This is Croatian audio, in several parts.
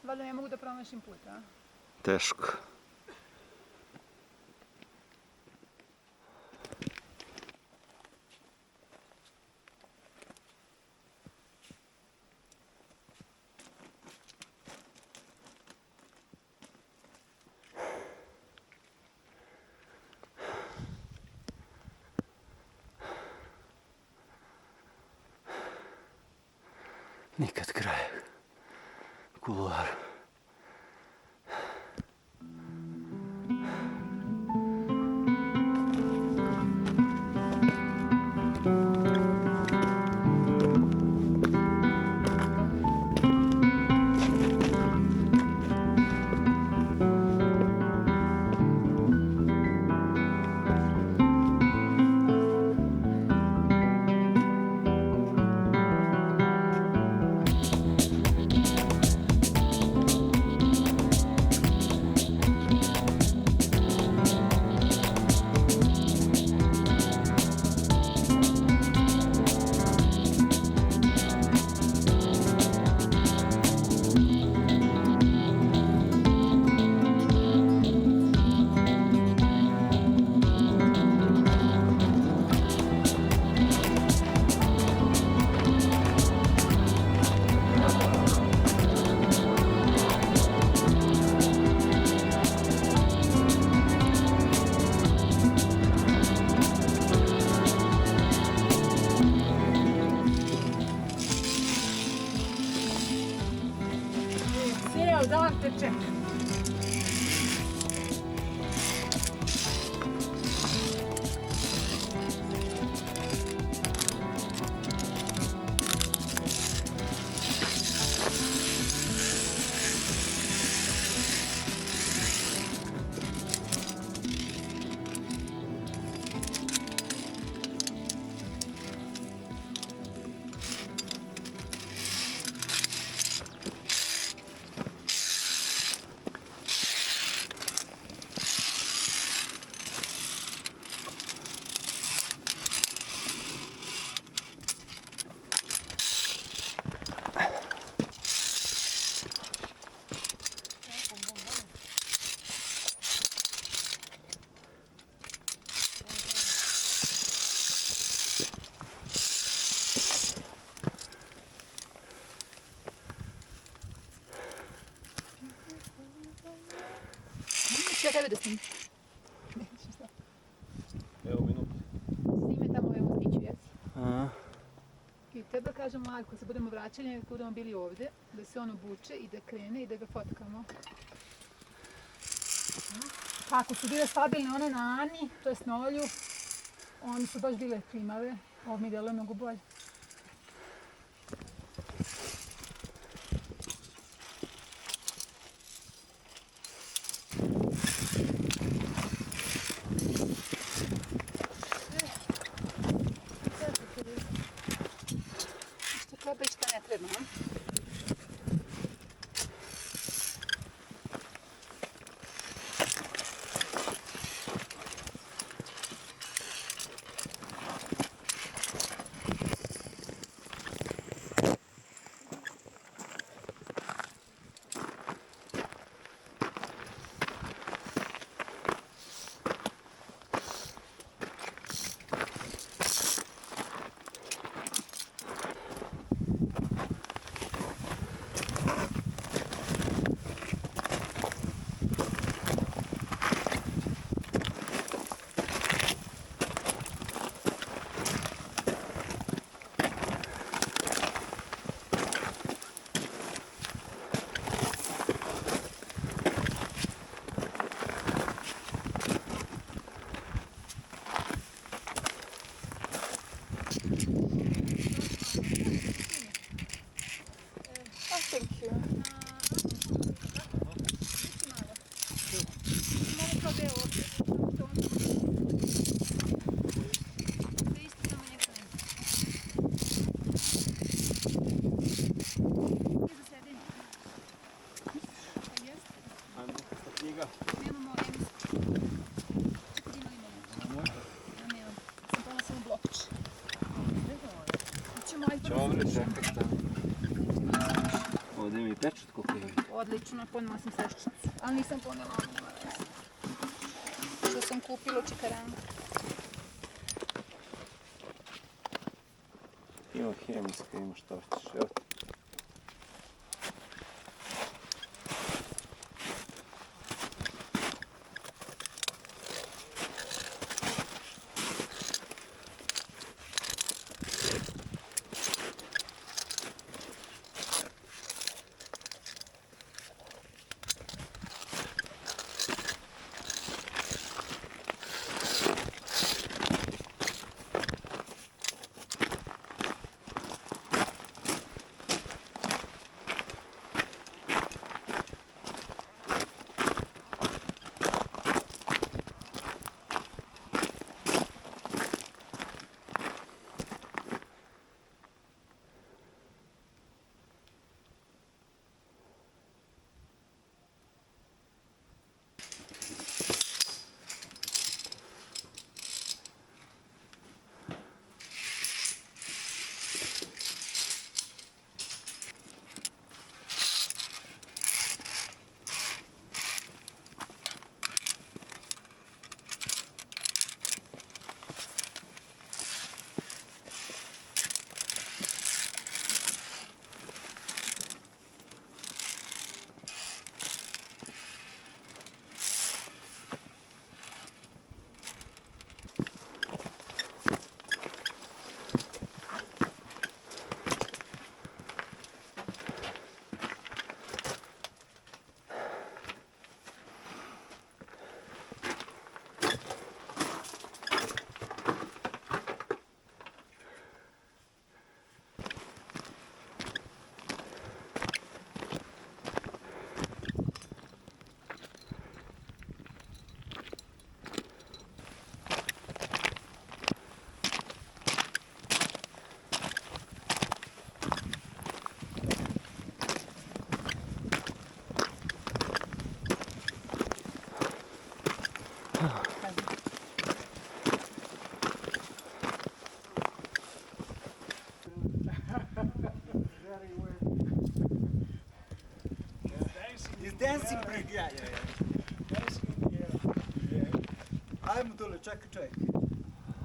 Valjda ne mogu da promašim put, a? Teško. Nikad kraja kuloara. Cijel dan te čekam. Čekaj da snimim. Evo minut. Snime tamo evo stiću, jesi? Aha. I treba kažem Marko, se budemo vraćali, nekako budemo bili ovdje, da se on obuče i da krene i da ga fotkamo. Ako su bile stabilne one na Ani, to je na Olju, oni su baš bile klimave, ovo mi deluje mnogo bolje. Što treba i što ne treba, a? Thank you. Malo to beo ovdje. To isto samo njega nema. Nije za sedenje. Jeste? Ajmo, sta knjiga. Nemamo emisku. Čekaj, ima li imamo? Ja nemam. Sam pala samo blokić. Ćemo ajde. Dobre, čekaj šta. Ovdje mi je pečat koliko je. Odlično, ponela sam seščicu. Ali nisam ponela onu mares. Što sam kupila u Čikarangu. Ima hemijska, ima šta hoćeš. Evo ti. He's dancing pretty, yeah. Ajmo dole, čekaj.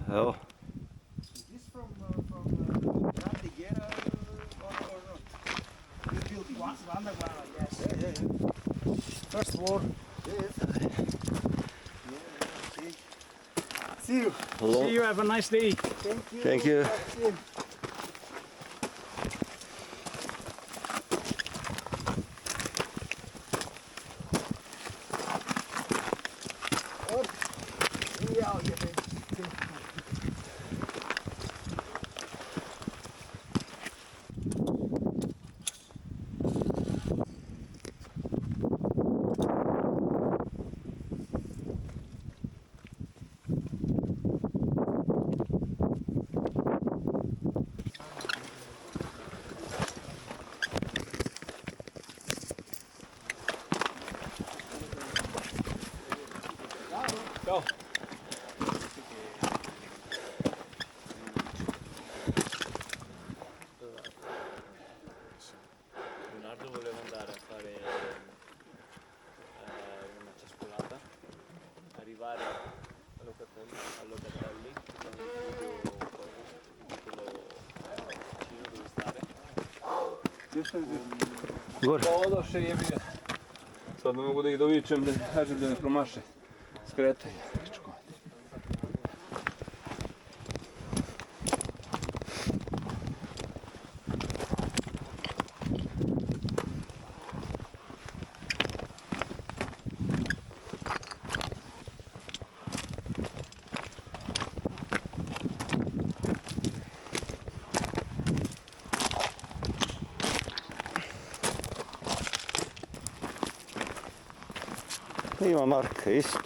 Evo. Is this from Grande Guerra or not? This building? Grande Guerra, yes. Yeah. First war. Yeah. Okay. See you. Hello. See you. Have a nice day. Thank you. Thank you. See you. Ja, je bent. Ciao. Leonardo voleva andare a fare una ciaspolata, arrivare a Locatelli, quello vicino dove stare. Gore. Odoše je bio. Sad ne mogu da ih dovičem, da kažem da ne promaše. Skretanje. Ima Marka isto.